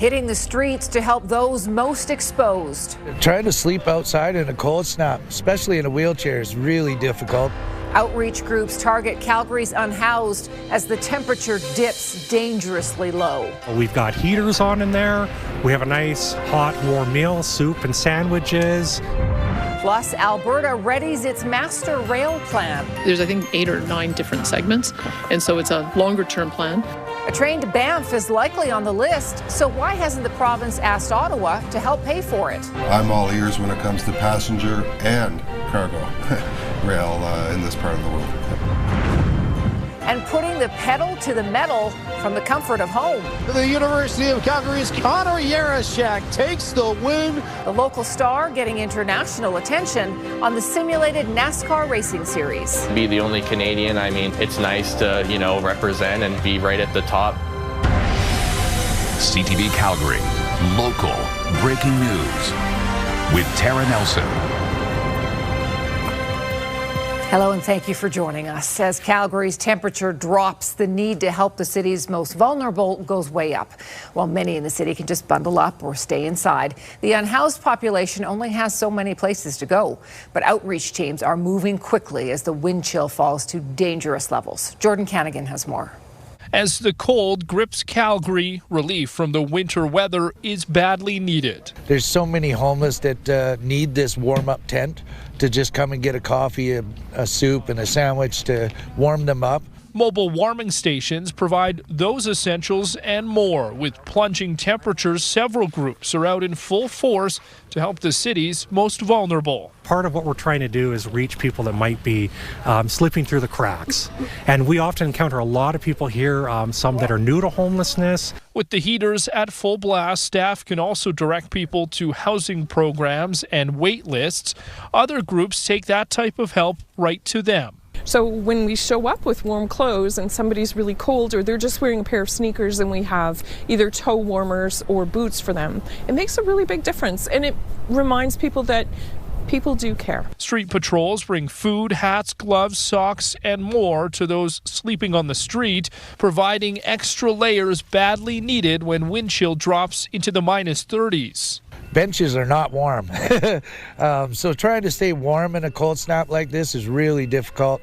hitting the streets to help those most exposed. Trying to sleep outside in a cold snap, especially in a wheelchair, is really difficult. Outreach groups target Calgary's unhoused as the temperature dips dangerously low. We've got heaters on in there. We have a nice hot warm meal, soup and sandwiches. Plus, Alberta readies its master rail plan. There's, I think, 8 or 9 different segments, and so it's a longer-term plan. A train to Banff is likely on the list, so why hasn't the province asked Ottawa to help pay for it? I'm all ears when it comes to passenger and cargo rail in this part of the world. And putting the pedal to the metal from the comfort of home. The University of Calgary's Connor Yarashak takes the win. The local star getting international attention on the simulated NASCAR racing series. Be the only Canadian, I mean, it's nice to, represent and be right at the top. CTV Calgary, local breaking news with Tara Nelson. Hello and thank you for joining us. As Calgary's temperature drops, the need to help the city's most vulnerable goes way up. While many in the city can just bundle up or stay inside, the unhoused population only has so many places to go. But outreach teams are moving quickly as the wind chill falls to dangerous levels. Jordan Canagan has more. As the cold grips Calgary, relief from the winter weather is badly needed. There's so many homeless that need this warm-up tent to just come and get a coffee, a soup, and a sandwich to warm them up. Mobile warming stations provide those essentials and more. With plunging temperatures, several groups are out in full force to help the city's most vulnerable. Part of what we're trying to do is reach people that might be slipping through the cracks. And we often encounter a lot of people here, some that are new to homelessness. With the heaters at full blast, staff can also direct people to housing programs and wait lists. Other groups take that type of help right to them. So when we show up with warm clothes and somebody's really cold or they're just wearing a pair of sneakers and we have either toe warmers or boots for them, it makes a really big difference. And it reminds people that people do care. Street patrols bring food, hats, gloves, socks, and more to those sleeping on the street, providing extra layers badly needed when wind chill drops into the minus 30s. Benches are not warm. So trying to stay warm in a cold snap like this is really difficult.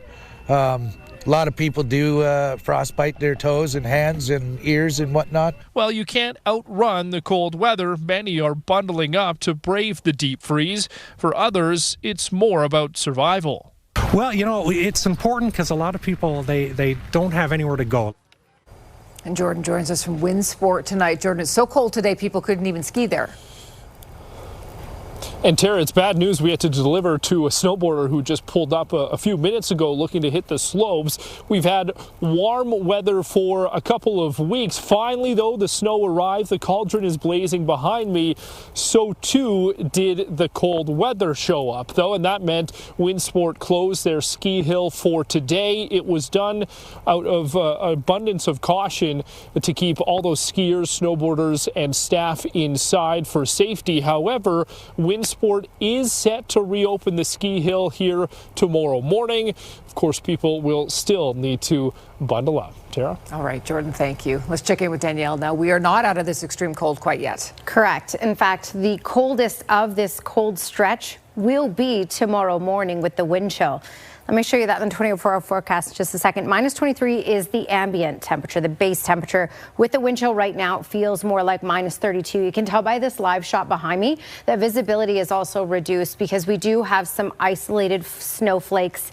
A lot of people do frostbite their toes and hands and ears and whatnot. Well, you can't outrun the cold weather. Many are bundling up to brave the deep freeze. For others, it's more about survival. Well, it's important because a lot of people, they don't have anywhere to go. And Jordan joins us from Wind Sport tonight. Jordan, it's so cold today, people couldn't even ski there. And Tara, it's bad news we had to deliver to a snowboarder who just pulled up a few minutes ago looking to hit the slopes. We've had warm weather for a couple of weeks. Finally, though, the snow arrived. The cauldron is blazing behind me. So, too, did the cold weather show up, though, and that meant Wind Sport closed their ski hill for today. It was done out of abundance of caution to keep all those skiers, snowboarders, and staff inside for safety. However, Wind Sport is set to reopen the ski hill here tomorrow morning. Of course, people will still need to bundle up. Tara? All right, Jordan, thank you. Let's check in with Danielle now. We are not out of this extreme cold quite yet. Correct. In fact, the coldest of this cold stretch will be tomorrow morning with the wind chill. Let me show you that in the 24-hour forecast in just a second. Minus 23 is the ambient temperature, the base temperature. With the wind chill right now, it feels more like minus 32. You can tell by this live shot behind me that visibility is also reduced because we do have some isolated snowflakes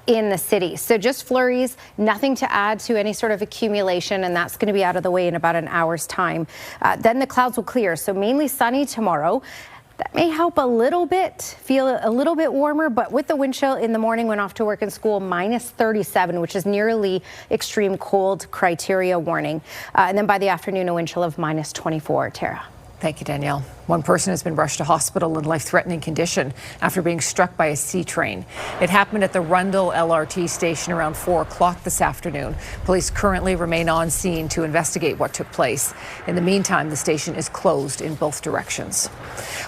in the city. So just flurries, nothing to add to any sort of accumulation, and that's going to be out of the way in about an hour's time. Then the clouds will clear, so mainly sunny tomorrow. That may help a little bit, feel a little bit warmer, but with the wind chill in the morning, went off to work and school, minus 37, which is nearly extreme cold criteria warning. And then by the afternoon, a wind chill of minus 24, Tara. Thank you, Danielle. One person has been rushed to hospital in life-threatening condition after being struck by a sea train. It happened at the Rundle LRT station around 4 o'clock this afternoon. Police currently remain on scene to investigate what took place. In the meantime, the station is closed in both directions.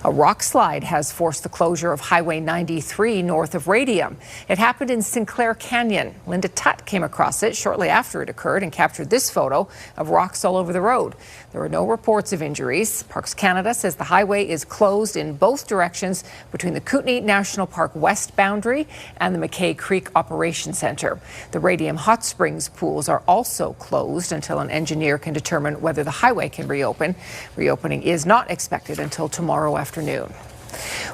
A rock slide has forced the closure of Highway 93 north of Radium. It happened in Sinclair Canyon. Linda Tutt came across it shortly after it occurred and captured this photo of rocks all over the road. There are no reports of injuries. Parks Canada says the highway is closed in both directions between the Kootenay National Park west boundary and the McKay Creek Operations Centre. The Radium Hot Springs pools are also closed until an engineer can determine whether the highway can reopen. Reopening is not expected until tomorrow afternoon.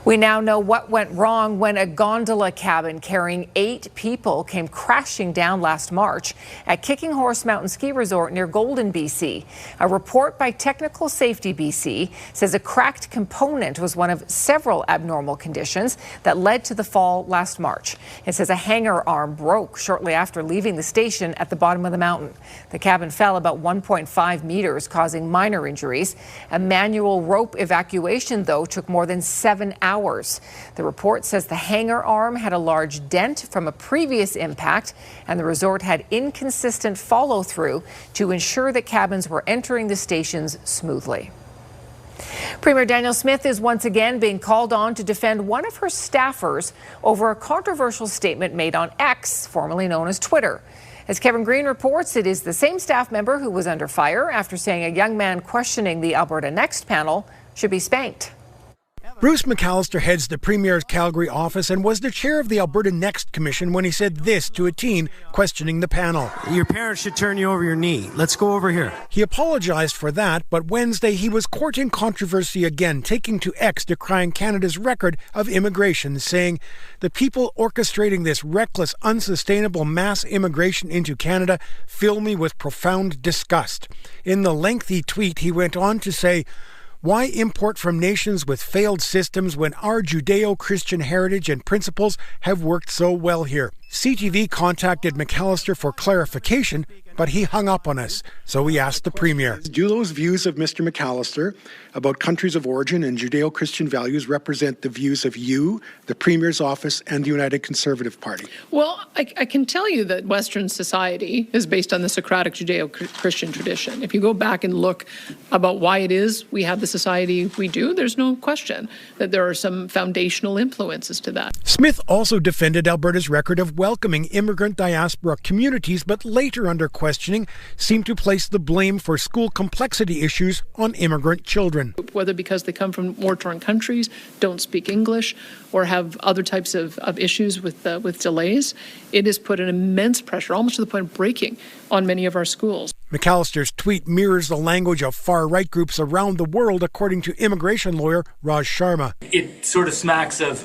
We now know what went wrong when a gondola cabin carrying 8 people came crashing down last March at Kicking Horse Mountain Ski Resort near Golden, BC. A report by Technical Safety BC says a cracked component was one of several abnormal conditions that led to the fall last March. It says a hanger arm broke shortly after leaving the station at the bottom of the mountain. The cabin fell about 1.5 meters, causing minor injuries. A manual rope evacuation, though, took more than 7 hours. The report says the hanger arm had a large dent from a previous impact, and the resort had inconsistent follow-through to ensure that cabins were entering the stations smoothly. Premier Danielle Smith is once again being called on to defend one of her staffers over a controversial statement made on X, formerly known as Twitter. As Kevin Green reports, it is the same staff member who was under fire after saying a young man questioning the Alberta Next panel should be spanked. Bruce McAllister heads the Premier's Calgary office and was the chair of the Alberta Next Commission when he said this to a teen questioning the panel. Your parents should turn you over your knee. Let's go over here. He apologized for that, but Wednesday he was courting controversy again, taking to X decrying Canada's record of immigration, saying, "The people orchestrating this reckless, unsustainable mass immigration into Canada fill me with profound disgust." In the lengthy tweet, he went on to say, "Why import from nations with failed systems when our Judeo-Christian heritage and principles have worked so well here?" CTV contacted McAllister for clarification, but he hung up on us, so we asked the Premier. Do those views of Mr. McAllister about countries of origin and Judeo-Christian values represent the views of you, the Premier's office, and the United Conservative Party? Well, I can tell you that Western society is based on the Socratic Judeo-Christian tradition. If you go back and look about why it is we have the society we do, there's no question that there are some foundational influences to that. Smith also defended Alberta's record of welcoming immigrant diaspora communities, but later under questioning seemed to place the blame for school complexity issues on immigrant children. Whether because they come from war-torn countries, don't speak English, or have other types of issues with delays, it has put an immense pressure, almost to the point of breaking, on many of our schools. McAllister's tweet mirrors the language of far-right groups around the world, according to immigration lawyer Raj Sharma. It sort of smacks of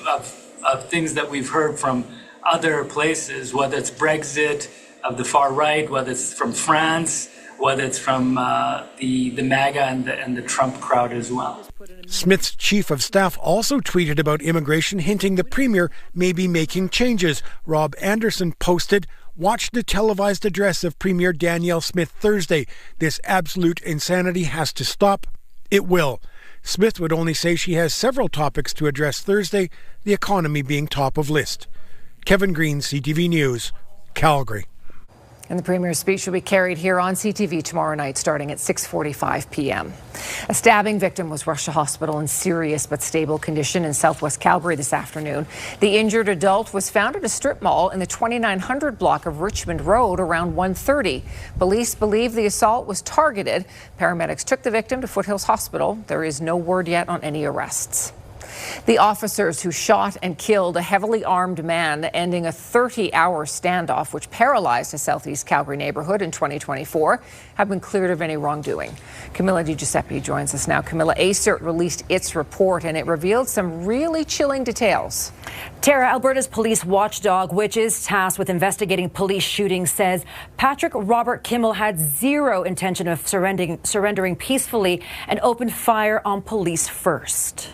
things that we've heard from other places, whether it's Brexit, of the far right, whether it's from France, whether it's from the MAGA and the Trump crowd as well. Smith's chief of staff also tweeted about immigration, hinting the Premier may be making changes. Rob Anderson posted, "Watch the televised address of Premier Danielle Smith Thursday. This absolute insanity has to stop. It will." Smith would only say she has several topics to address Thursday, the economy being top of list. Kevin Green, CTV News, Calgary. And the Premier's speech will be carried here on CTV tomorrow night starting at 6:45 p.m. A stabbing victim was rushed to hospital in serious but stable condition in southwest Calgary this afternoon. The injured adult was found at a strip mall in the 2900 block of Richmond Road around 1:30. Police believe the assault was targeted. Paramedics took the victim to Foothills Hospital. There is no word yet on any arrests. The officers who shot and killed a heavily armed man, ending a 30-hour standoff which paralyzed a southeast Calgary neighborhood in 2024, have been cleared of any wrongdoing. Camilla Di Giuseppe joins us now. Camilla, ACERT released its report and it revealed some really chilling details. Tara, Alberta's police watchdog, which is tasked with investigating police shootings, says Patrick Robert Kimmel had zero intention of surrendering peacefully and opened fire on police first.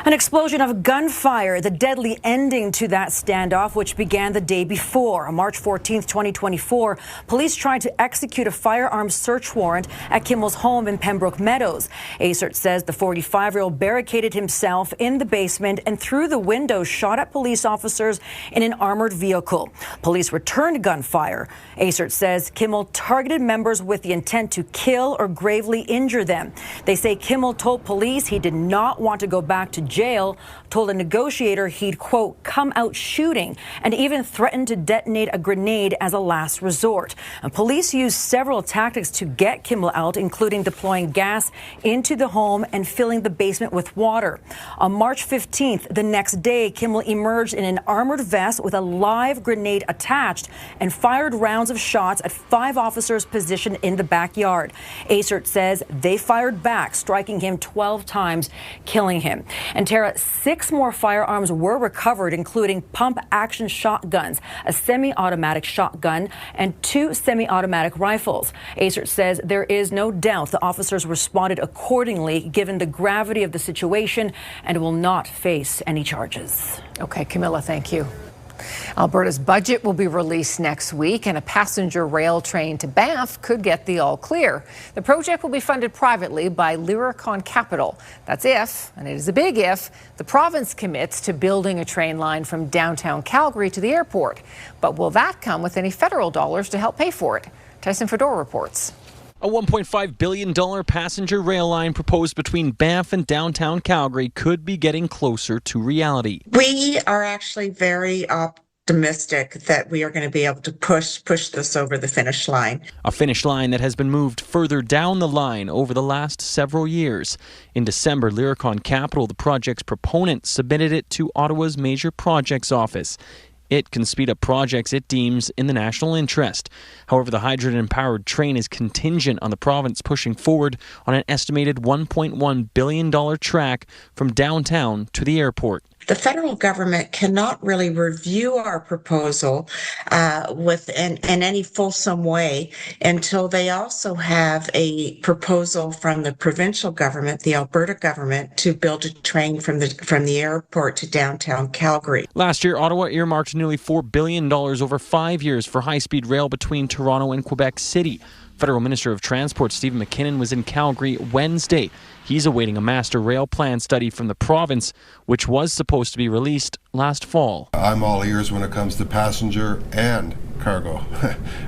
An explosion of gunfire, the deadly ending to that standoff, which began the day before. On March 14th, 2024, police tried to execute a firearms search warrant at Kimmel's home in Pembroke Meadows. ACERT says the 45-year-old barricaded himself in the basement and through the window shot at police officers in an armored vehicle. Police returned gunfire. ACERT says Kimmel targeted members with the intent to kill or gravely injure them. They say Kimmel told police he did not want to go back to jail, told a negotiator he'd, quote, come out shooting, and even threatened to detonate a grenade as a last resort. And police used several tactics to get Kimmel out, including deploying gas into the home and filling the basement with water. On March 15th, the next day, Kimmel emerged in an armored vest with a live grenade attached and fired rounds of shots at 5 officers positioned in the backyard. ACERT says they fired back, striking him 12 times, killing him. And Tara, 6 more firearms were recovered, including pump-action shotguns, a semi-automatic shotgun, and 2 semi-automatic rifles. ACERT says there is no doubt the officers responded accordingly, given the gravity of the situation, and will not face any charges. Okay, Camilla, thank you. Alberta's budget will be released next week, and a passenger rail train to Banff could get the all clear. The project will be funded privately by Luricon Capital. That's if, and it is a big if, the province commits to building a train line from downtown Calgary to the airport. But will that come with any federal dollars to help pay for it? Tyson Fedor reports. A $1.5 billion passenger rail line proposed between Banff and downtown Calgary could be getting closer to reality. We are actually very optimistic that we are going to be able to push this over the finish line. A finish line that has been moved further down the line over the last several years. In December, Luricon Capital, the project's proponent, submitted it to Ottawa's Major Projects Office. It can speed up projects it deems in the national interest. However, the hydrogen-powered train is contingent on the province pushing forward on an estimated $1.1 billion track from downtown to the airport. The federal government cannot really review our proposal in any fulsome way until they also have a proposal from the provincial government, the Alberta government, to build a train from the airport to downtown Calgary. Last year, Ottawa earmarked nearly $4 billion over 5 years for high-speed rail between Toronto and Quebec City. Federal Minister of Transport Stephen McKinnon was in Calgary Wednesday. He's awaiting a master rail plan study from the province, which was supposed to be released last fall. I'm all ears when it comes to passenger and cargo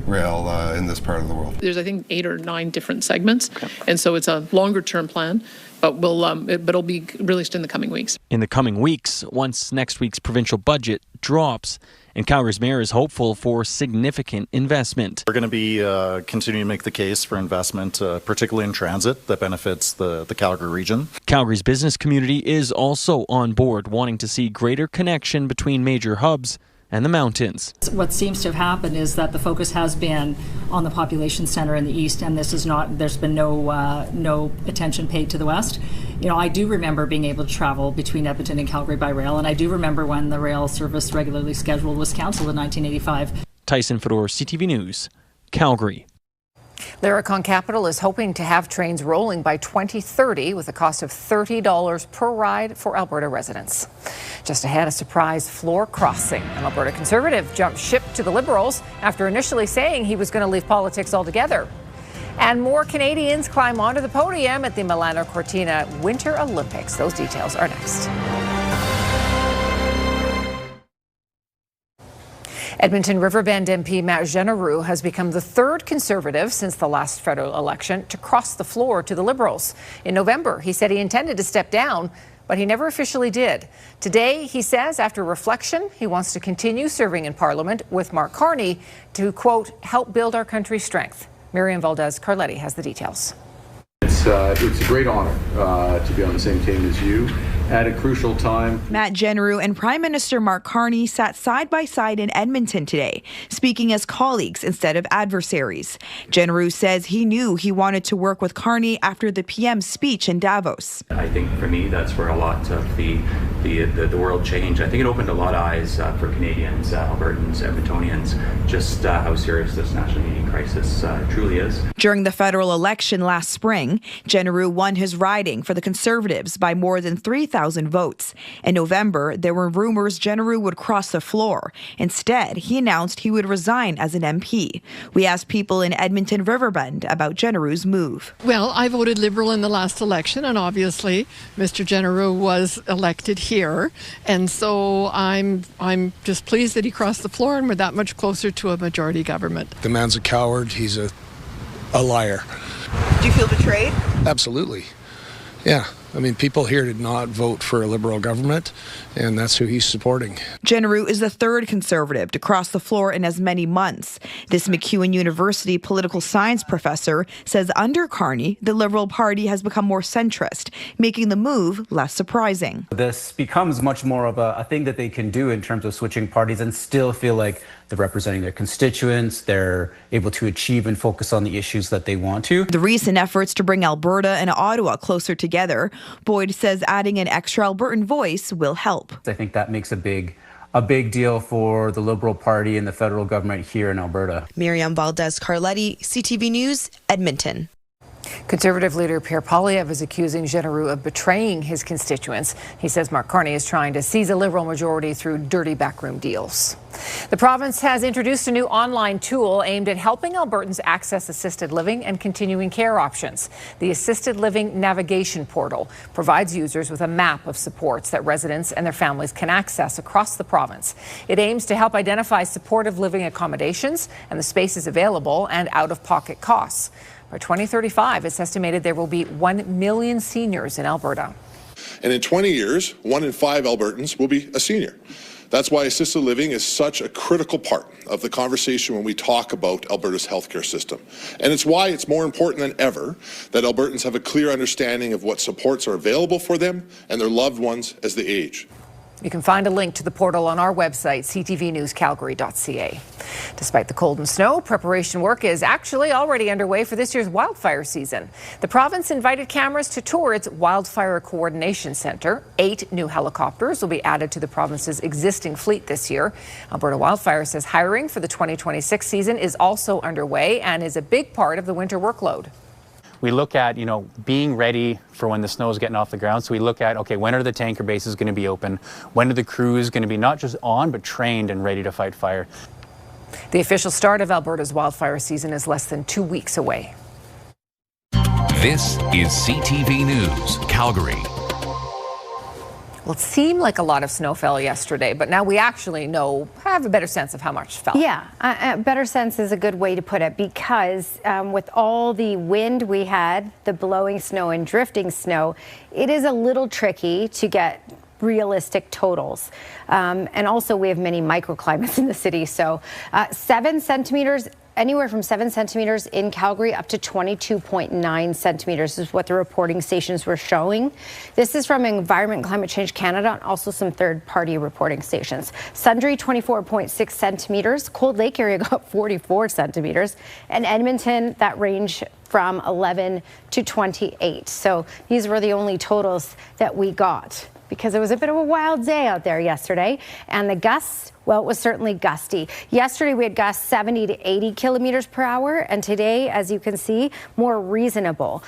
rail in this part of the world. There's, I think, 8 or 9 different segments, and so it's a longer-term plan, but it'll be released in the coming weeks. In the coming weeks, once next week's provincial budget drops, and Calgary's mayor is hopeful for significant investment. We're going to be continuing to make the case for investment, particularly in transit, that benefits the Calgary region. Calgary's business community is also on board, wanting to see greater connection between major hubs and the mountains. What seems to have happened is that the focus has been on the population center in the east, and there's been no attention paid to the west. You know, I do remember being able to travel between Edmonton and Calgary by rail, and I do remember when the rail service regularly scheduled was cancelled in 1985. Tyson Fedor, CTV News, Calgary. Luricon Capital is hoping to have trains rolling by 2030 with a cost of $30 per ride for Alberta residents. Just ahead, a surprise floor crossing. An Alberta Conservative jumped ship to the Liberals after initially saying he was going to leave politics altogether. And more Canadians climb onto the podium at the Milano Cortina Winter Olympics. Those details are next. Edmonton Riverbend MP Matt Genereux has become the 3rd Conservative since the last federal election to cross the floor to the Liberals. In November, he said he intended to step down, but he never officially did. Today, he says, after reflection, he wants to continue serving in Parliament with Mark Carney to, quote, help build our country's strength. Miriam Valdez-Carletti has the details. It's a great honor to be on the same team as you at a crucial time. Matt Genereux and Prime Minister Mark Carney sat side by side in Edmonton today, speaking as colleagues instead of adversaries. Genereux says he knew he wanted to work with Carney after the PM's speech in Davos. I think for me, that's where a lot of the world changed. I think it opened a lot of eyes for Canadians, Albertans, Edmontonians, just how serious this national unity crisis truly is. During the federal election last spring, Genereux won his riding for the Conservatives by more than 3,000 1,000 votes. In November, there were rumors Jenneru would cross the floor. Instead, he announced he would resign as an MP. We asked people in Edmonton Riverbend about Jenneru's move. Well, I voted Liberal in the last election, and obviously Mr. Jenneru was elected here. And so I'm just pleased that he crossed the floor and we're that much closer to a majority government. The man's a coward. He's a liar. Do you feel betrayed? Absolutely. Yeah. I mean, people here did not vote for a Liberal government, and that's who he's supporting. Jenneru is the third Conservative to cross the floor in as many months. This MacEwan University political science professor says under Carney, the Liberal Party has become more centrist, making the move less surprising. This becomes much more of a thing that they can do in terms of switching parties and still feel like they're representing their constituents, they're able to achieve and focus on the issues that they want to. The recent efforts to bring Alberta and Ottawa closer together, Boyd says adding an extra Albertan voice will help. I think that makes a big deal for the Liberal Party and the federal government here in Alberta. Miriam Valdez-Carletti, CTV News, Edmonton. Conservative leader Pierre Poilievre is accusing Jenneru of betraying his constituents. He says Mark Carney is trying to seize a Liberal majority through dirty backroom deals. The province has introduced a new online tool aimed at helping Albertans access assisted living and continuing care options. The Assisted Living Navigation Portal provides users with a map of supports that residents and their families can access across the province. It aims to help identify supportive living accommodations and the spaces available and out-of-pocket costs. By 2035, it's estimated there will be 1 million seniors in Alberta. And in 20 years, 1 in 5 Albertans will be a senior. That's why assisted living is such a critical part of the conversation when we talk about Alberta's healthcare system. And it's why it's more important than ever that Albertans have a clear understanding of what supports are available for them and their loved ones as they age. You can find a link to the portal on our website, ctvnewscalgary.ca. Despite the cold and snow, preparation work is actually already underway for this year's wildfire season. The province invited cameras to tour its Wildfire Coordination Centre. 8 new helicopters will be added to the province's existing fleet this year. Alberta Wildfire says hiring for the 2026 season is also underway and is a big part of the winter workload. We look at, being ready for when the snow is getting off the ground. So we look at, okay, when are the tanker bases going to be open? When are the crews going to be not just on, but trained and ready to fight fire? The official start of Alberta's wildfire season is less than 2 weeks away. This is CTV News, Calgary. Well, it seemed like a lot of snow fell yesterday, but now we actually have a better sense of how much fell. Yeah, a better sense is a good way to put it, because with all the wind we had, the blowing snow and drifting snow, it is a little tricky to get realistic totals. And also we have many microclimates in the city. So 7 centimeters, anywhere from 7 centimeters in Calgary up to 22.9 centimeters is what the reporting stations were showing. This is from Environment and Climate Change Canada and also some third-party reporting stations. Sundre, 24.6 centimeters. Cold Lake area got 44 centimeters. And Edmonton, that range from 11 to 28. So these were the only totals that we got, because it was a bit of a wild day out there yesterday. And the gusts, well, it was certainly gusty. Yesterday we had gusts 70 to 80 kilometers per hour, and today, as you can see, more reasonable.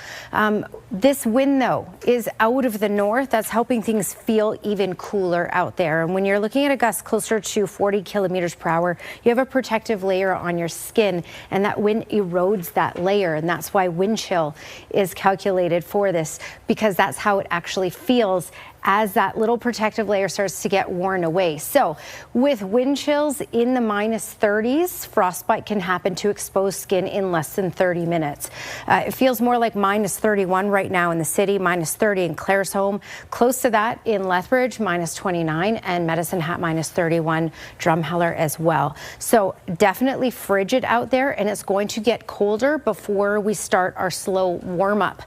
This wind, though, is out of the north. That's helping things feel even cooler out there. And when you're looking at a gust closer to 40 kilometers per hour, you have a protective layer on your skin, and that wind erodes that layer. And that's why wind chill is calculated for this, because that's how it actually feels as that little protective layer starts to get worn away. So with wind chills in the -30s, frostbite can happen to exposed skin in less than 30 minutes. It feels more like -31 right now in the city, -30 in Claresholm, close to that in Lethbridge, -29, and Medicine Hat -31, Drumheller as well. So definitely frigid out there, and it's going to get colder before we start our slow warm up.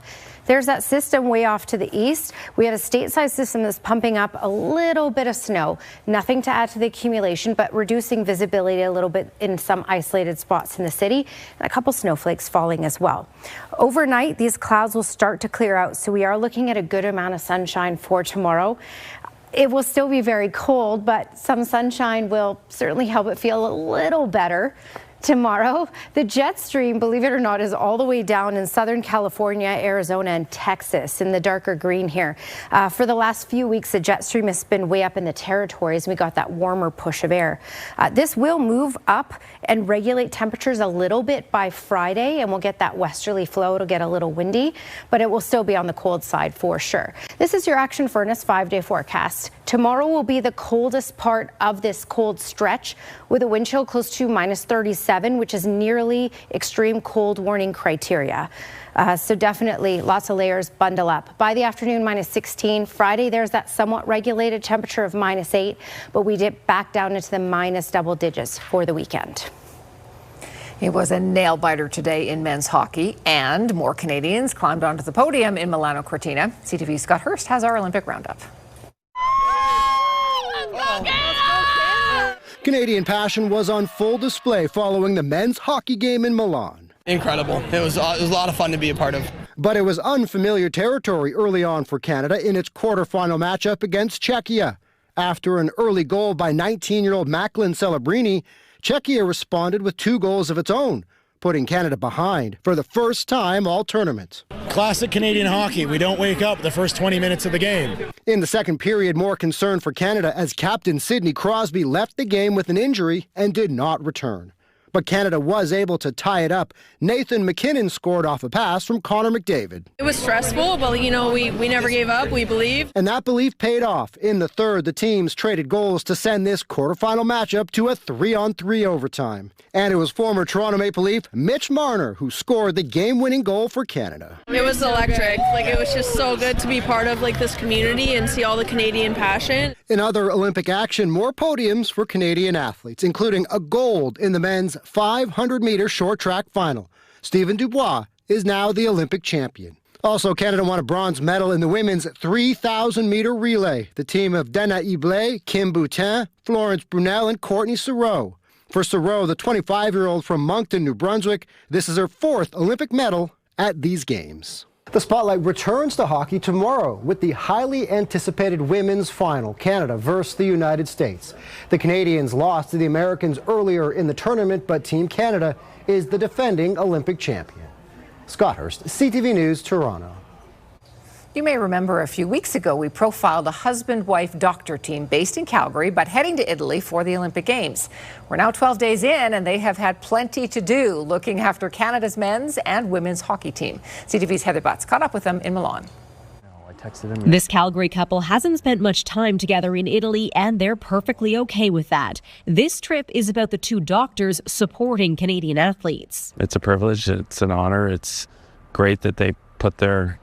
There's that system way off to the east. We have a stateside system that's pumping up a little bit of snow. Nothing to add to the accumulation, but reducing visibility a little bit in some isolated spots in the city, and a couple snowflakes falling as well. Overnight, these clouds will start to clear out, so we are looking at a good amount of sunshine for tomorrow. It will still be very cold, but some sunshine will certainly help it feel a little better. Tomorrow, the jet stream, believe it or not, is all the way down in Southern California, Arizona, and Texas in the darker green here. For the last few weeks, the jet stream has been way up in the territories. We got that warmer push of air. This will move up and regulate temperatures a little bit by Friday, and we'll get that westerly flow. It'll get a little windy, but it will still be on the cold side for sure. This is your Action Furnace 5-day forecast. Tomorrow will be the coldest part of this cold stretch with a wind chill close to -37. Which is nearly extreme cold warning criteria. So definitely lots of layers, bundle up. By the afternoon, -16. Friday, there's that somewhat regulated temperature of -8, but we dip back down into the minus double digits for the weekend. It was a nail-biter today in men's hockey, and more Canadians climbed onto the podium in Milano Cortina. CTV's Scott Hurst has our Olympic roundup. Canadian passion was on full display following the men's hockey game in Milan. Incredible. It was a lot of fun to be a part of. But it was unfamiliar territory early on for Canada in its quarterfinal matchup against Czechia. After an early goal by 19-year-old Macklin Celebrini, Czechia responded with 2 goals of its own, putting Canada behind for the first time all tournament. Classic Canadian hockey. We don't wake up the first 20 minutes of the game. In the second period, more concern for Canada as captain Sidney Crosby left the game with an injury and did not return. But Canada was able to tie it up. Nathan McKinnon scored off a pass from Connor McDavid. It was stressful, but we never gave up, we believe. And that belief paid off. In the third, the teams traded goals to send this quarterfinal matchup to a 3-on-3 overtime. And it was former Toronto Maple Leaf Mitch Marner who scored the game-winning goal for Canada. It was electric. It was just so good to be part of this community and see all the Canadian passion. In other Olympic action, more podiums for Canadian athletes, including a gold in the men's 500-meter short track final. Stephen Dubois is now the Olympic champion. Also, Canada won a bronze medal in the women's 3,000-meter relay. The team of Dana Iblé, Kim Boutin, Florence Brunel, and Courtney Sereau. For Sereau, the 25-year-old from Moncton, New Brunswick, this is her 4th Olympic medal at these games. The spotlight returns to hockey tomorrow with the highly anticipated women's final, Canada versus the United States. The Canadians lost to the Americans earlier in the tournament, but Team Canada is the defending Olympic champion. Scott Hurst, CTV News, Toronto. You may remember a few weeks ago we profiled a husband-wife doctor team based in Calgary but heading to Italy for the Olympic Games. We're now 12 days in and they have had plenty to do looking after Canada's men's and women's hockey team. CTV's Heather Butts caught up with them in Milan. This Calgary couple hasn't spent much time together in Italy, and they're perfectly okay with that. This trip is about the 2 doctors supporting Canadian athletes. It's a privilege. It's an honor. It's great that they put their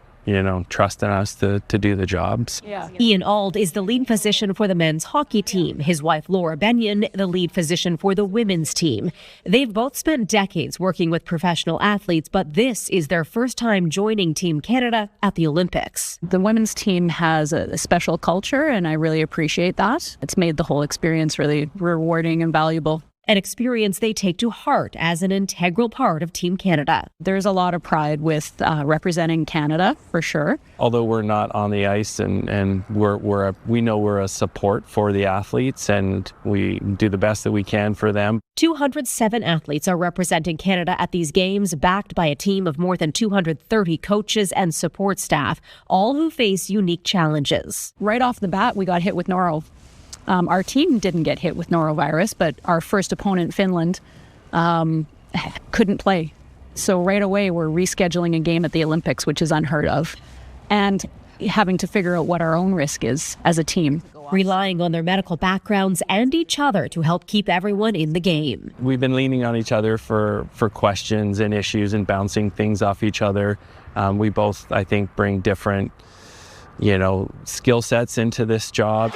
trust in us to do the jobs. Yeah. Ian Auld is the lead physician for the men's hockey team. His wife, Laura Benyon, the lead physician for the women's team. They've both spent decades working with professional athletes, but this is their first time joining Team Canada at the Olympics. The women's team has a special culture, and I really appreciate that. It's made the whole experience really rewarding and valuable. An experience they take to heart as an integral part of Team Canada. There's a lot of pride with representing Canada, for sure. Although we're not on the ice and we know we're a support for the athletes and we do the best that we can for them. 207 athletes are representing Canada at these games, backed by a team of more than 230 coaches and support staff, all who face unique challenges. Right off the bat, we got hit with norovirus. Our team didn't get hit with norovirus, but our first opponent, Finland, couldn't play. So right away, we're rescheduling a game at the Olympics, which is unheard of, and having to figure out what our own risk is as a team. Relying on their medical backgrounds and each other to help keep everyone in the game. We've been leaning on each other for questions and issues and bouncing things off each other. We both, I think, bring different, skill sets into this job.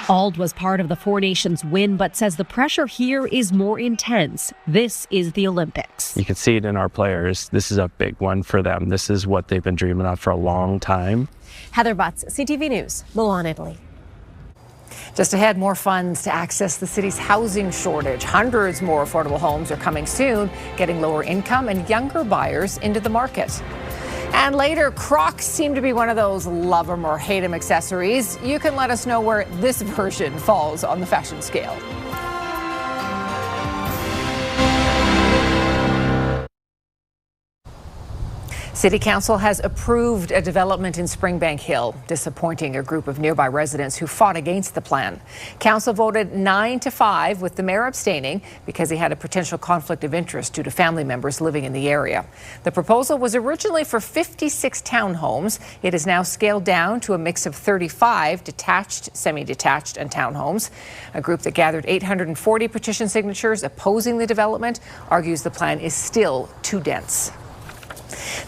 Auld was part of the Four Nations win, but says the pressure here is more intense. This is the Olympics. You can see it in our players. This is a big one for them. This is what they've been dreaming of for a long time. Heather Butts, CTV News, Milan, Italy. Just ahead, more funds to access the city's housing shortage. Hundreds more affordable homes are coming soon, getting lower income and younger buyers into the market. And later, Crocs seem to be one of those love 'em or hate 'em accessories. You can let us know where this version falls on the fashion scale. City Council has approved a development in Springbank Hill, disappointing a group of nearby residents who fought against the plan. Council voted 9-5, with the mayor abstaining because he had a potential conflict of interest due to family members living in the area. The proposal was originally for 56 townhomes. It is now scaled down to a mix of 35 detached, semi-detached, and townhomes. A group that gathered 840 petition signatures opposing the development argues the plan is still too dense.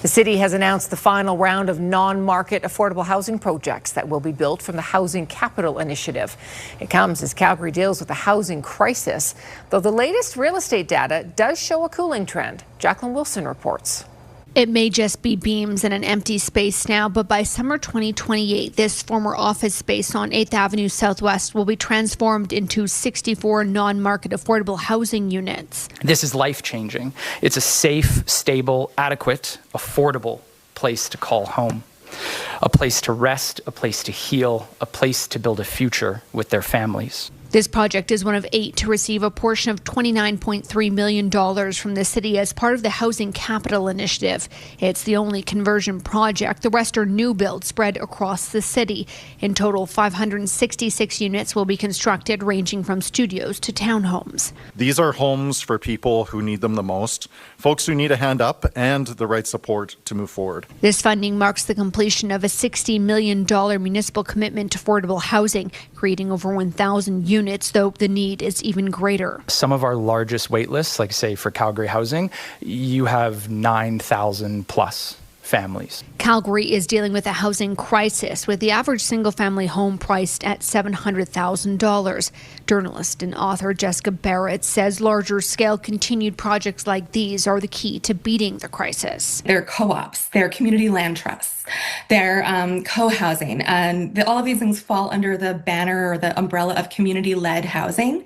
The city has announced the final round of non-market affordable housing projects that will be built from the Housing Capital Initiative. It comes as Calgary deals with the housing crisis, though the latest real estate data does show a cooling trend. Jacqueline Wilson reports. It may just be beams and an empty space now, but by summer 2028, this former office space on 8th Avenue Southwest will be transformed into 64 non-market affordable housing units. This is life-changing. It's a safe, stable, adequate, affordable place to call home. A place to rest, a place to heal, a place to build a future with their families. This project is one of 8 to receive a portion of $29.3 million from the city as part of the Housing Capital Initiative. It's the only conversion project. The rest are new builds spread across the city. In total, 566 units will be constructed, ranging from studios to townhomes. These are homes for people who need them the most, folks who need a hand up and the right support to move forward. This funding marks the completion of a $60 million municipal commitment to affordable housing, creating over 1,000 units, though the need is even greater. Some of our largest wait lists, like say for Calgary Housing, you have 9,000 plus families. Calgary is dealing with a housing crisis, with the average single-family home priced at $700,000. Journalist and author Jessica Barrett says larger-scale continued projects like these are the key to beating the crisis. They're co-ops, they're community land trusts, they're co-housing, and all of these things fall under the banner or the umbrella of community-led housing.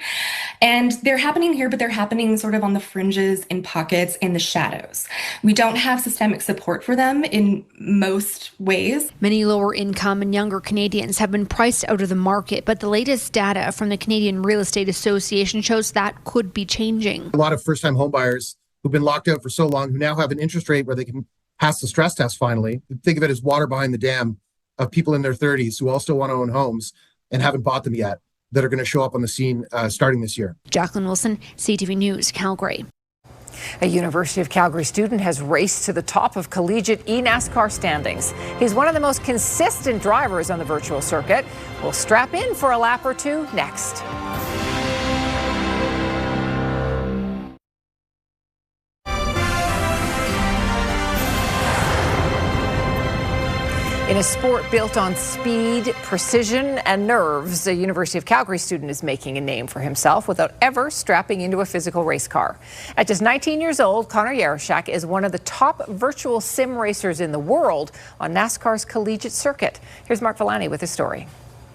And they're happening here, but they're happening sort of on the fringes, in pockets, in the shadows. We don't have systemic support for them in most ways. Many lower income and younger Canadians have been priced out of the market, but the latest data from the Canadian Real Estate Association shows that could be changing. A lot of first-time homebuyers who've been locked out for so long, who now have an interest rate where they can pass the stress test finally. Think of it as water behind the dam of people in their 30s who all still want to own homes and haven't bought them yet, that are going to show up on the scene starting this year. Jacqueline Wilson, CTV News, Calgary. A University of Calgary student has raced to the top of collegiate e-NASCAR standings. He's one of the most consistent drivers on the virtual circuit. We'll strap in for a lap or two next. In a sport built on speed, precision, and nerves, a University of Calgary student is making a name for himself without ever strapping into a physical race car. At just 19 years old, Connor Yarashak is one of the top virtual sim racers in the world on NASCAR's collegiate circuit. Here's Mark Villani with his story.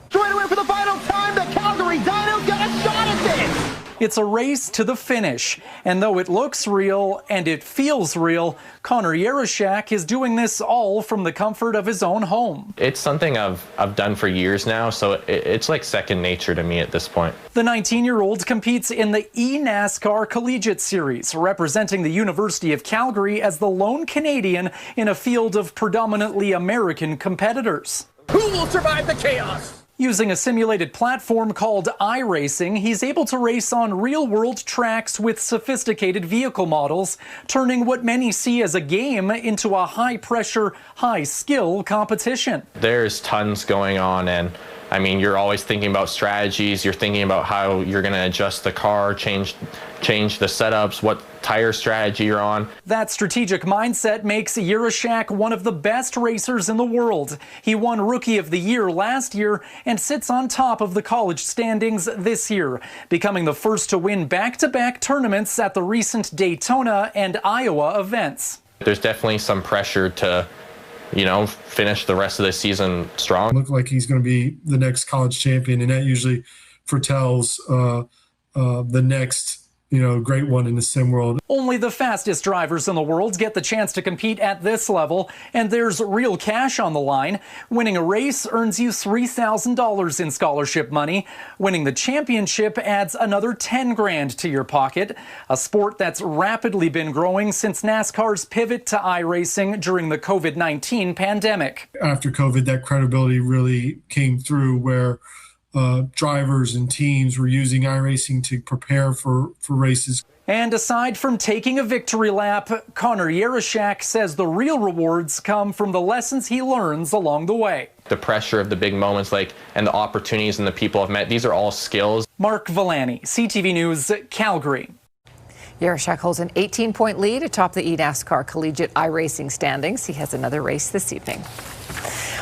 Straight away for the final time, the Calgary Dinos got a shot at this! It's a race to the finish, and though it looks real and it feels real, Connor Yarashak is doing this all from the comfort of his own home. It's something I've done for years now, so it's like second nature to me at this point. The 19-year-old competes in the e-NASCAR Collegiate Series, representing the University of Calgary as the lone Canadian in a field of predominantly American competitors. Who will survive the chaos? Using a simulated platform called iRacing, he's able to race on real-world tracks with sophisticated vehicle models, turning what many see as a game into a high-pressure, high-skill competition. There's tons going on, and I mean, you're always thinking about strategies, you're thinking about how you're going to adjust the car, change the setups, what tire strategy you're on. That strategic mindset makes Yarashak one of the best racers in the world. He won Rookie of the Year last year and sits on top of the college standings this year, becoming the first to win back-to-back tournaments at the recent Daytona and Iowa events. There's definitely some pressure to, you know, finish the rest of the season strong. Look like he's going to be the next college champion, and that usually foretells the next, great one in the sim world. Only the fastest drivers in the world get the chance to compete at this level, and there's real cash on the line. Winning a race earns you $3,000 in scholarship money. Winning the championship adds another 10 grand to your pocket, a sport that's rapidly been growing since NASCAR's pivot to iRacing during the COVID-19 pandemic. After COVID, that credibility really came through where drivers and teams were using iRacing to prepare for races. And aside from taking a victory lap, Connor Yarashak says the real rewards come from the lessons he learns along the way. The pressure of the big moments, and the opportunities and the people I've met, these are all skills. Mark Villani, CTV News, Calgary. Yarashak holds an 18-point lead atop the eNASCAR Collegiate iRacing standings. He has another race this evening.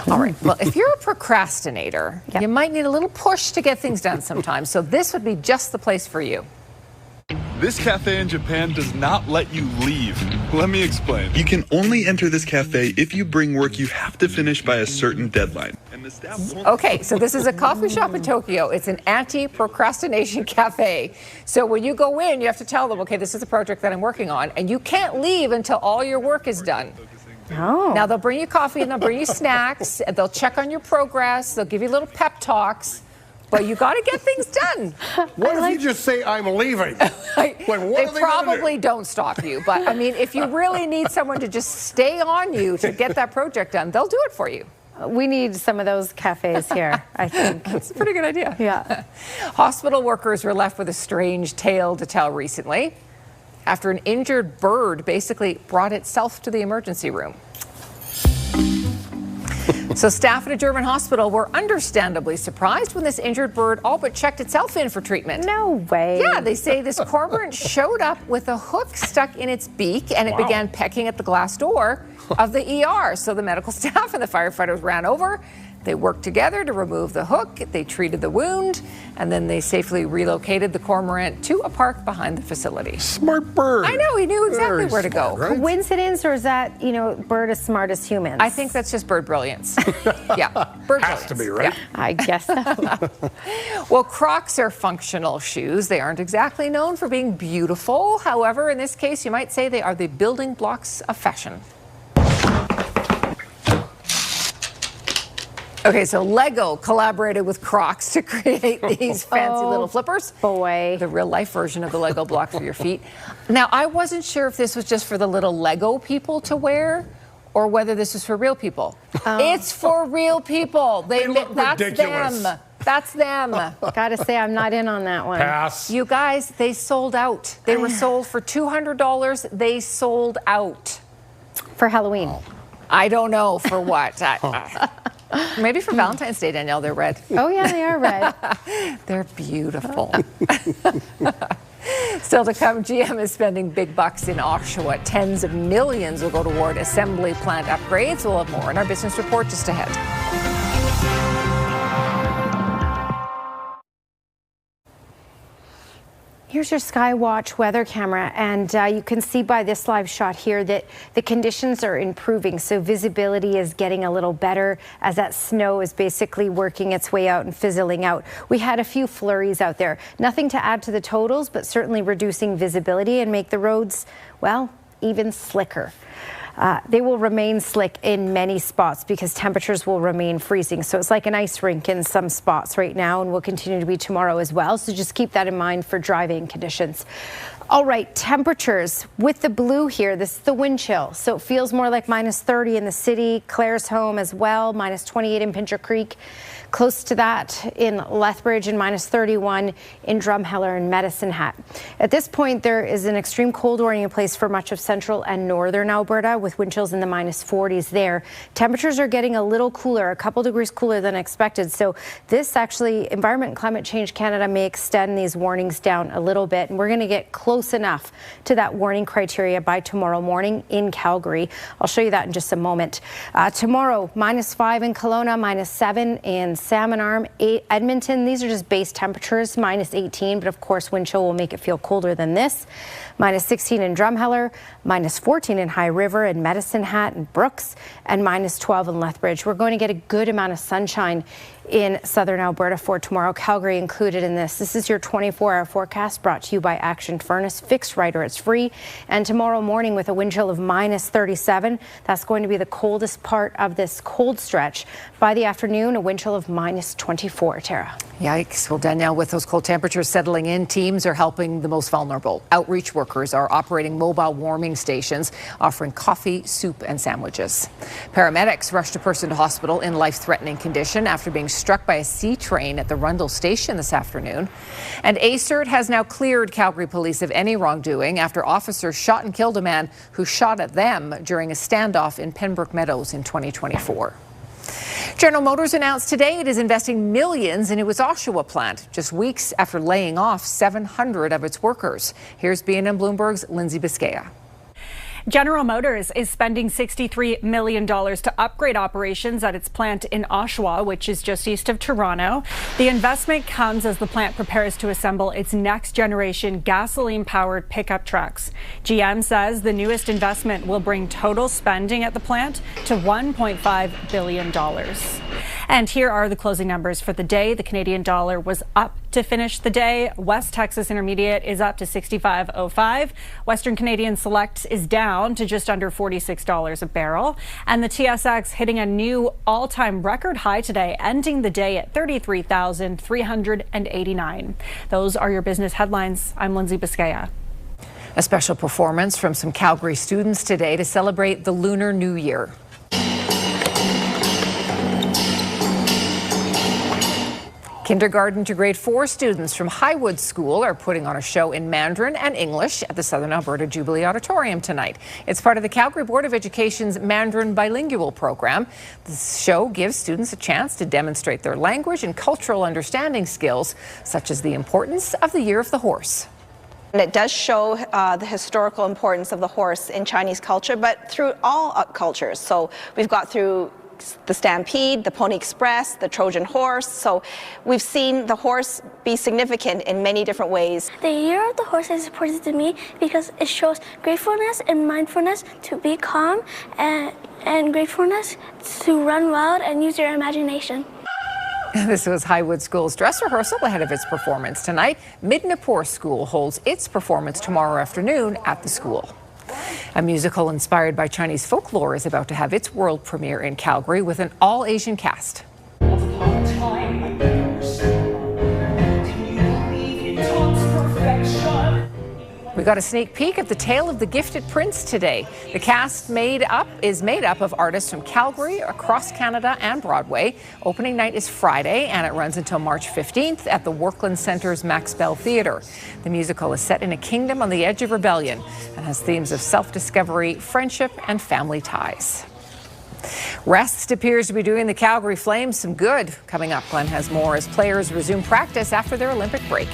All right. Well, if you're a procrastinator, you might need a little push to get things done sometimes. So this would be just the place for you. This cafe in Japan does not let you leave. Let me explain. You can only enter this cafe if you bring work you have to finish by a certain deadline. And the staff won't. Okay, so this is a coffee shop in Tokyo. It's an anti-procrastination cafe. So when you go in, you have to tell them, okay, this is a project that I'm working on, and you can't leave until all your work is done. Oh. Now, they'll bring you coffee and they'll bring you snacks. And they'll check on your progress. They'll give you little pep talks. But you got to get things done. What if you just say, I'm leaving? They probably don't stop you. But, I mean, if you really need someone to just stay on you to get that project done, they'll do it for you. We need some of those cafes here, I think. It's a pretty good idea. Yeah. Hospital workers were left with a strange tale to tell recently after an injured bird basically brought itself to the emergency room. So staff at a German hospital were understandably surprised when this injured bird all but checked itself in for treatment. No way. Yeah, they say this cormorant showed up with a hook stuck in its beak and it began pecking at the glass door of the ER. So the medical staff and the firefighters ran over. They worked together to remove the hook. They treated the wound, and then they safely relocated the cormorant to a park behind the facility. Smart bird. I know, he knew exactly where to go. Right? Coincidence, or is that, bird as smart as humans? I think that's just bird brilliance. Yeah, bird Has brilliance. to be, right? Yeah. I guess so. Well, Crocs are functional shoes. They aren't exactly known for being beautiful. However, in this case, you might say they are the building blocks of fashion. Okay, so Lego collaborated with Crocs to create these fancy little flippers. Boy. The real life version of the Lego block for your feet. Now, I wasn't sure if this was just for the little Lego people to wear or whether this was for real people. It's for real people. They look that's ridiculous. them. That's them. Gotta say, I'm not in on that one. Pass. You guys, they sold out. They were sold for $200. They sold out. For Halloween. I don't know for what. Maybe for Valentine's Day, Danielle, they're red. Oh, yeah, they are red. They're beautiful. Still to come, GM is spending big bucks in Oshawa. Tens of millions will go toward assembly plant upgrades. We'll have more in our business report just ahead. Here's your Skywatch weather camera, and you can see by this live shot here that the conditions are improving. So visibility is getting a little better as that snow is basically working its way out and fizzling out. We had a few flurries out there. Nothing to add to the totals, but certainly reducing visibility and make the roads, well, even slicker. They will remain slick in many spots because temperatures will remain freezing. So it's like an ice rink in some spots right now and will continue to be tomorrow as well. So just keep that in mind for driving conditions. All right, temperatures with the blue here. This is the wind chill. So it feels more like -30 in the city. Claresholm as well, -28 in Pincher Creek. Close to that in Lethbridge and -31 in Drumheller and Medicine Hat. At this point, there is an extreme cold warning in place for much of central and northern Alberta with wind chills in the -40s there. Temperatures are getting a little cooler, a couple degrees cooler than expected. So this actually, Environment and Climate Change Canada may extend these warnings down a little bit. And we're going to get close enough to that warning criteria by tomorrow morning in Calgary. I'll show you that in just a moment. Tomorrow, -5 in Kelowna, -7 in Salmon Arm, Edmonton. These are just base temperatures, -18, but of course wind chill will make it feel colder than this. -16 in Drumheller, -14 in High River and Medicine Hat and Brooks, and -12 in Lethbridge. We're going to get a good amount of sunshine in southern Alberta for tomorrow. Calgary included in this. This is your 24-hour forecast brought to you by Action Furnace. Fixed right or it's free. And tomorrow morning with a wind chill of minus 37. That's going to be the coldest part of this cold stretch. By the afternoon, a wind chill of minus 24. Tara. Yikes. Well, Danielle, with those cold temperatures settling in, teams are helping the most vulnerable. Outreach workers are operating mobile warming stations, offering coffee, soup and sandwiches. Paramedics rushed a person to hospital in life-threatening condition after being struck by a C train at the Rundle station this afternoon. And ACERT has now cleared Calgary police of any wrongdoing after officers shot and killed a man who shot at them during a standoff in Pembroke Meadows in 2024. General Motors announced today it is investing millions in its Oshawa plant, just weeks after laying off 700 of its workers. Here's BNN Bloomberg's Lindsay Biscaya. General Motors is spending $63 million to upgrade operations at its plant in Oshawa, which is just east of Toronto. The investment comes as the plant prepares to assemble its next generation gasoline-powered pickup trucks. GM says the newest investment will bring total spending at the plant to $1.5 billion. And here are the closing numbers for the day. The Canadian dollar was up to finish the day. West Texas Intermediate is up to 65.05. Western Canadian Select is down to just under $46 a barrel. And the TSX hitting a new all-time record high today, ending the day at 33,389. Those are your business headlines. I'm Lindsay Biscaya. A special performance from some Calgary students today to celebrate the Lunar New Year. Kindergarten to grade 4 students from Highwood School are putting on a show in Mandarin and English at the Southern Alberta Jubilee Auditorium tonight. It's part of the Calgary Board of Education's Mandarin bilingual program. The show gives students a chance to demonstrate their language and cultural understanding skills, such as the importance of the Year of the Horse. And it does show the historical importance of the horse in Chinese culture, but through all cultures. So we've got through the Stampede, the Pony Express, the Trojan horse. So we've seen the horse be significant in many different ways. The Year of the Horse is important to me because it shows gratefulness and mindfulness to be calm and gratefulness to run wild and use your imagination. This was Highwood School's dress rehearsal ahead of its performance tonight. Midnapore School holds its performance tomorrow afternoon at the school. A musical inspired by Chinese folklore is about to have its world premiere in Calgary with an all-Asian cast. We got a sneak peek at the tale of the Gifted Prince today. The cast is made up of artists from Calgary, across Canada and Broadway. Opening night is Friday and it runs until March 15th at the Workland Centre's Max Bell Theatre. The musical is set in a kingdom on the edge of rebellion and has themes of self-discovery, friendship and family ties. Rest appears to be doing the Calgary Flames some good. Coming up, Glenn has more as players resume practice after their Olympic break.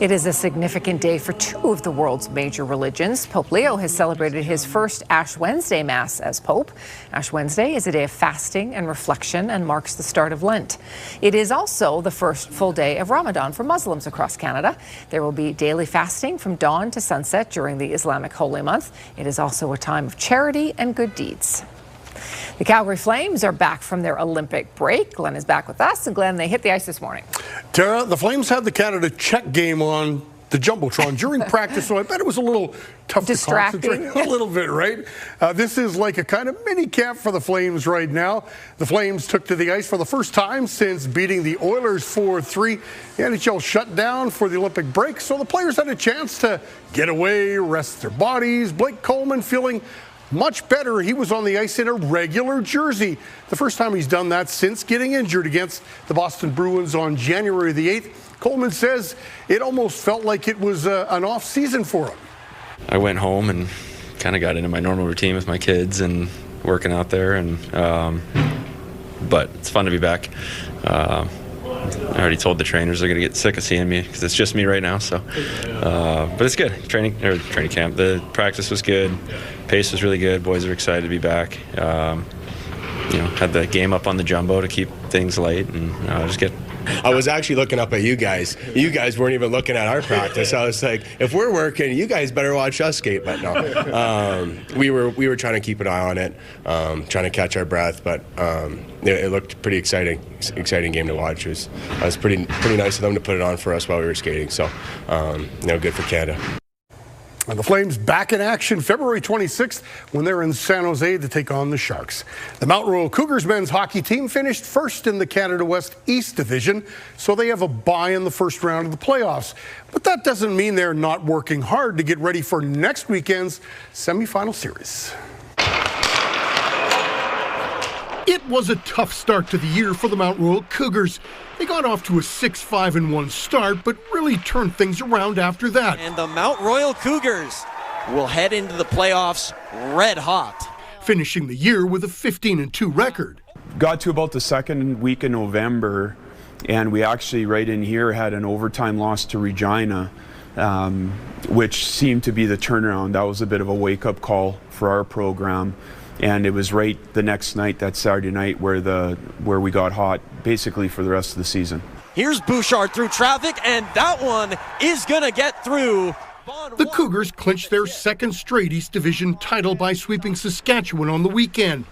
It is a significant day for two of the world's major religions. Pope Leo has celebrated his first Ash Wednesday Mass as Pope. Ash Wednesday is a day of fasting and reflection and marks the start of Lent. It is also the first full day of Ramadan for Muslims across Canada. There will be daily fasting from dawn to sunset during the Islamic holy month. It is also a time of charity and good deeds. The Calgary Flames are back from their Olympic break. Glenn is back with us. And Glenn, they hit the ice this morning. Tara, the Flames had the Canada Czech game on the Jumbotron during practice, so I bet it was a little tough to concentrate. A little bit, right? This is like a kind of mini camp for the Flames right now. The Flames took to the ice for the first time since beating the Oilers 4-3. The NHL shut down for the Olympic break, so the players had a chance to get away, rest their bodies. Blake Coleman feeling much better. He was on the ice in a regular jersey. The first time he's done that since getting injured against the Boston Bruins on January the 8th. Coleman says it almost felt like it was an off season for him. I went home and kind of got into my normal routine with my kids and working out there. But it's fun to be back. I already told the trainers they're going to get sick of seeing me because it's just me right now. So, but it's good. Training camp. The practice was good. Pace was really good. Boys are excited to be back. Had the game up on the jumbo to keep things light and just get I was actually looking up at you guys. You guys weren't even looking at our practice. I was like, if we're working, you guys better watch us skate. But no, we were trying to keep an eye on it, trying to catch our breath. But it looked pretty exciting game to watch. It was pretty nice of them to put it on for us while we were skating. So, good for Canada. And the Flames back in action February 26th when they're in San Jose to take on the Sharks. The Mount Royal Cougars men's hockey team finished first in the Canada West East Division, so they have a bye in the first round of the playoffs. But that doesn't mean they're not working hard to get ready for next weekend's semifinal series. It was a tough start to the year for the Mount Royal Cougars. They got off to a 6-5-1 start, but really turned things around after that. And the Mount Royal Cougars will head into the playoffs red hot, finishing the year with a 15-2 record. Got to about the second week in November, and we actually right in here had an overtime loss to Regina, which seemed to be the turnaround. That was a bit of a wake-up call for our program. And it was right the next night, that Saturday night, where we got hot, basically for the rest of the season. Here's Bouchard through traffic, and that one is going to get through. The Cougars clinched their second straight East Division title by sweeping Saskatchewan on the weekend.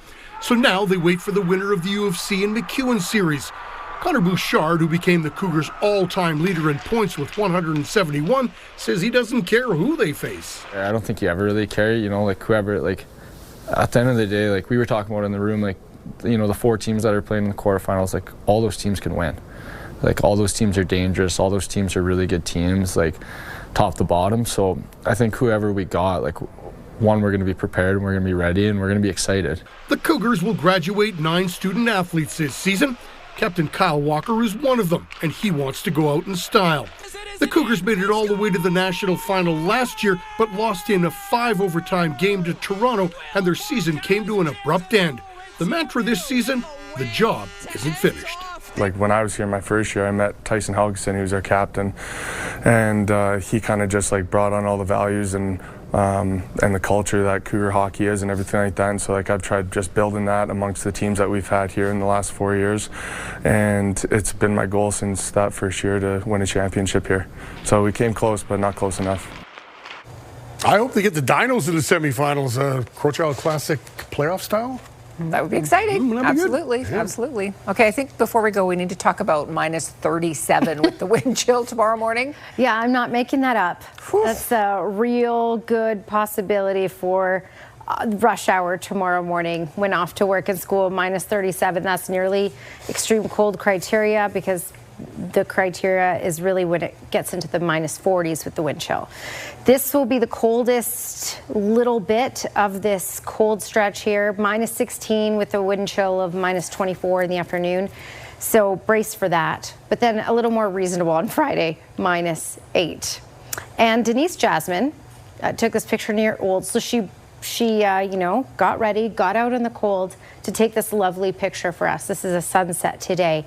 So now they wait for the winner of the U of C and McEwen series. Connor Bouchard, who became the Cougars' all-time leader in points with 171, says he doesn't care who they face. I don't think you ever really care, whoever, at the end of the day, we were talking about in the room, the 4 teams that are playing in the quarterfinals, all those teams can win. All those teams are dangerous. All those teams are really good teams, top to bottom. So I think whoever we got, we're going to be prepared and we're going to be ready and we're going to be excited. The Cougars will graduate 9 student athletes this season. Captain Kyle Walker is one of them, and he wants to go out in style. The Cougars made it all the way to the national final last year, but lost in a 5-overtime game to Toronto, and their season came to an abrupt end. The mantra this season, the job isn't finished. When I was here my first year, I met Tyson Helgeson, who's our captain, and he kind of just brought on all the values and the culture that Cougar hockey is and everything like that. And so I've tried just building that amongst the teams that we've had here in the last 4 years. And it's been my goal since that first year to win a championship here. So we came close, but not close enough. I hope they get the Dinos in the semifinals, Crowchild Classic playoff style. That would be exciting. Absolutely. Yeah. Absolutely. Okay, I think before we go, we need to talk about minus 37 with the wind chill tomorrow morning. Yeah, I'm not making that up. That's a real good possibility for rush hour tomorrow morning when off to work and school. Minus 37, that's nearly extreme cold criteria, because the criteria is really when it gets into the minus 40s with the wind chill. This will be the coldest little bit of this cold stretch here. Minus 16 with a wind chill of minus 24 in the afternoon. So brace for that. But then a little more reasonable on Friday, minus 8. And Denise Jasmine took this picture near Olds. So she got ready, got out in the cold to take this lovely picture for us. This is a sunset today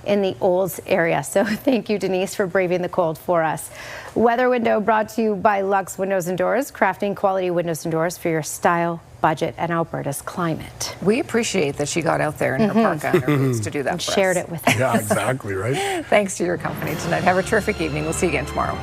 in the Olds area. So thank you, Denise, for braving the cold for us. Weather window brought to you by Lux Windows and Doors, crafting quality windows and doors for your style, budget, and Alberta's climate. We appreciate that she got out there in her parka and her boots to do that and for shared us. it with us. Yeah, exactly, right? Thanks to your company tonight. Have a terrific evening. We'll see you again tomorrow.